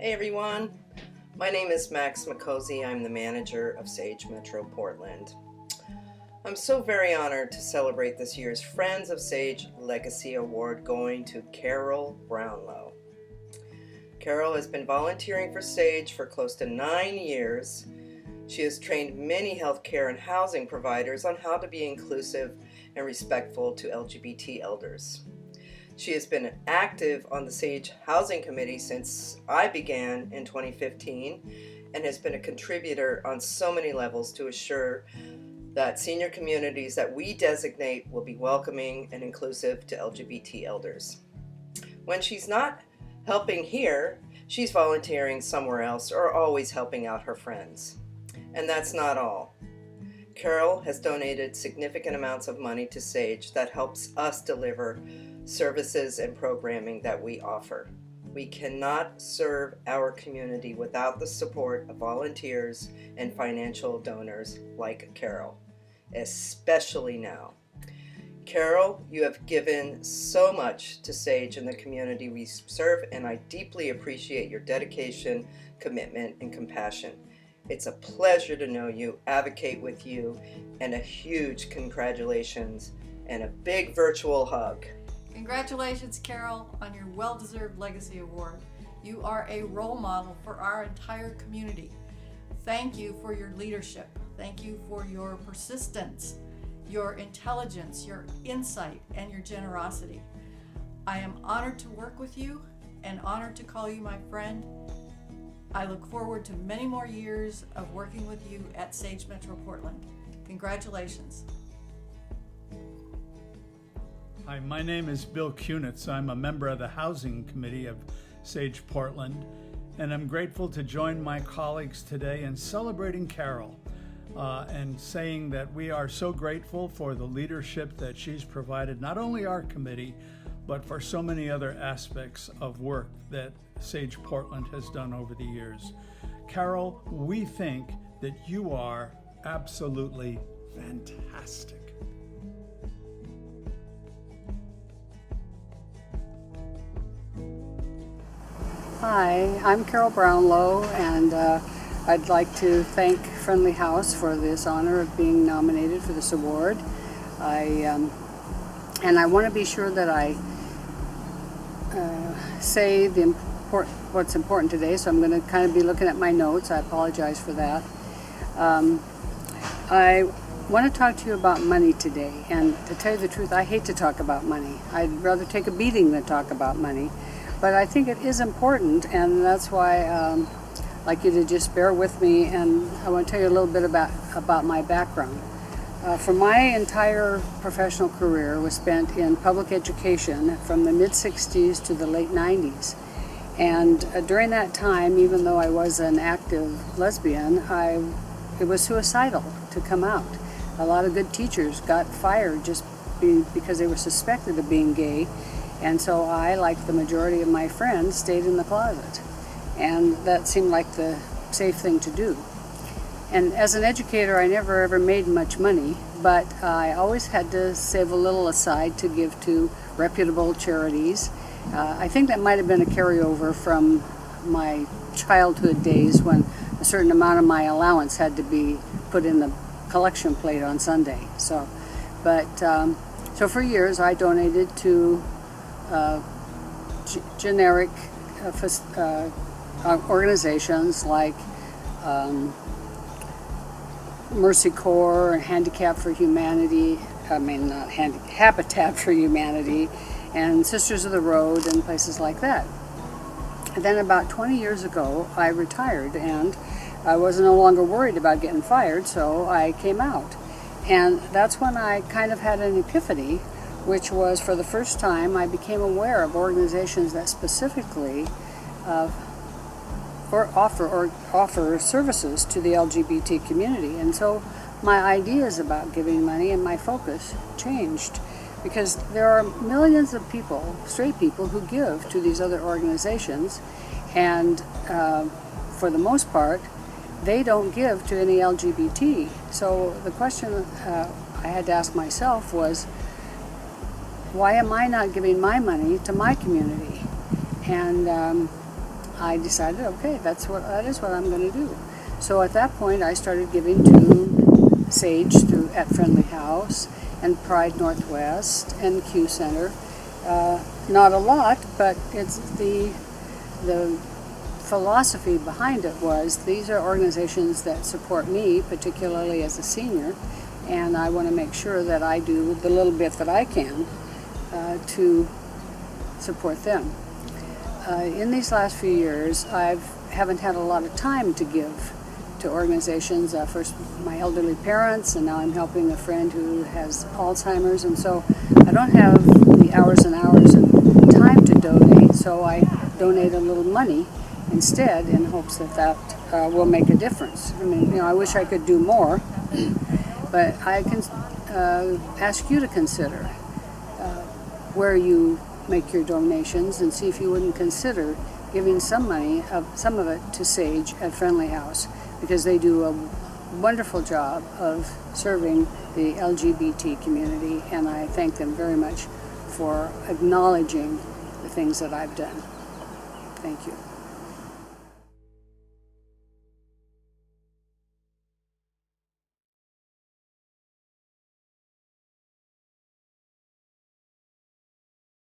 Hey everyone, my name is Micozzi. I'm the manager of Sage Metro Portland. I'm so very honored to celebrate this year's Friends of Sage Legacy Award going to Carol Brownlow. Carol has been volunteering for Sage for close to 9 years. She has trained many healthcare and housing providers on how to be inclusive and respectful to LGBT elders. She has been active on the Sage Housing Committee since I began in 2015 and has been a contributor on so many levels to assure that senior communities that we designate will be welcoming and inclusive to LGBT elders. When she's not helping here, she's volunteering somewhere else or always helping out her friends. And that's not all. Carol has donated significant amounts of money to Sage that helps us deliver services and programming that we offer. We cannot serve our community without the support of volunteers and financial donors like Carol, especially now. Carol, you have given so much to Sage and the community we serve, and I deeply appreciate your dedication, commitment, and compassion. It's a pleasure to know you, advocate with you, and a huge congratulations and a big virtual hug. Congratulations, Carol, on your well-deserved Legacy Award. You are a role model for our entire community. Thank you for your leadership. Thank you for your persistence, your intelligence, your insight, and your generosity. I am honored to work with you and honored to call you my friend. I look forward to many more years of working with you at Sage Metro Portland. Congratulations. Hi, my name is Bill Cunitz. I'm a member of the Housing Committee of Sage Portland, and I'm grateful to join my colleagues today in celebrating Carol and saying that we are so grateful for the leadership that she's provided, not only our committee, but for so many other aspects of work that Sage Portland has done over the years. Carol, we think that you are absolutely fantastic. Hi, I'm Carol Brownlow, and I'd like to thank Friendly House for this honor of being nominated for this award. I want to be sure that I say what's important today, so I'm going to kind of be looking at my notes. I apologize for that. I want to talk to you about money today, and to tell you the truth, I hate to talk about money. I'd rather take a beating than talk about money. But I think it is important, and that's why I'd like you to just bear with me, and I want to tell you a little bit about my background. For my entire professional career was spent in public education from the mid-60s to the late 90s. And during that time, even though I was an active lesbian, it was suicidal to come out. A lot of good teachers got fired just because they were suspected of being gay. And so I, like the majority of my friends, stayed in the closet. And that seemed like the safe thing to do. And as an educator, I never ever made much money, but I always had to save a little aside to give to reputable charities. I think that might have been a carryover from my childhood days when a certain amount of my allowance had to be put in the collection plate on Sunday. So for years I donated to generic organizations like Mercy Corps and Habitat for Humanity, and Sisters of the Road and places like that. And then about 20 years ago, I retired, and I was no longer worried about getting fired, so I came out. And that's when I kind of had an epiphany, which was for the first time I became aware of organizations that specifically offer services to the LGBT community. And so my ideas about giving money and my focus changed, because there are millions of people, straight people, who give to these other organizations, and for the most part they don't give to any LGBT. So the question I had to ask myself was, why am I not giving my money to my community? And I decided, okay, that is what I'm going to do. So at that point, I started giving to Sage at Friendly House and Pride Northwest and Q Center. Not a lot, but it's the philosophy behind it was these are organizations that support me, particularly as a senior, and I want to make sure that I do the little bit that I can to support them. In these last few years, I haven't had a lot of time to give to organizations. First, my elderly parents, and now I'm helping a friend who has Alzheimer's, and so I don't have the hours and hours of time to donate, so I donate a little money instead in hopes that will make a difference. I mean, I wish I could do more, but I can ask you to consider where you make your donations and see if you wouldn't consider giving some of it to Sage at Friendly House, because they do a wonderful job of serving the LGBT community, and I thank them very much for acknowledging the things that I've done. Thank you.